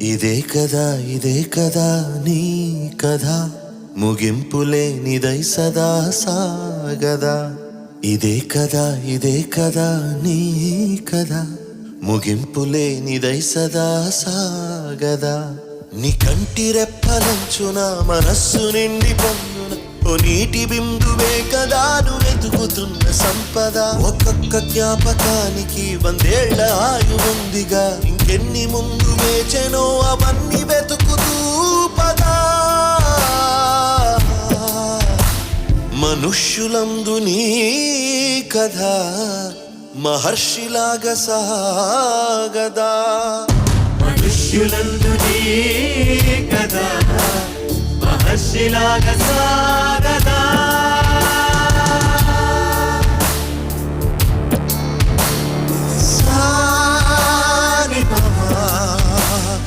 ఇదే కదా నీ కథ ముగింపులే నిదై సదా సాగదా. ఇదే కదా నీ కథ ముగింపులే నిదై సదా సాగదా. నీ కంటి రెప్పలంచున మనస్సు నిండి పొందున ఓ నీటి బిందువే కదా నువ్వు వెతుకుతున్న సంపద. ఒక్కొక్క జ్ఞాపకానికి 100 ఏళ్ల ఆయువుందిగా, ఇంకెన్ని ముందు వేచెనో అవన్నీ వెతుకుతూ పదా. మనుష్యులందు నీ కథ మహర్షిలాగా సాగదా. మనుష్యులందు నీ కథ మహర్షిలాగా సాగదా.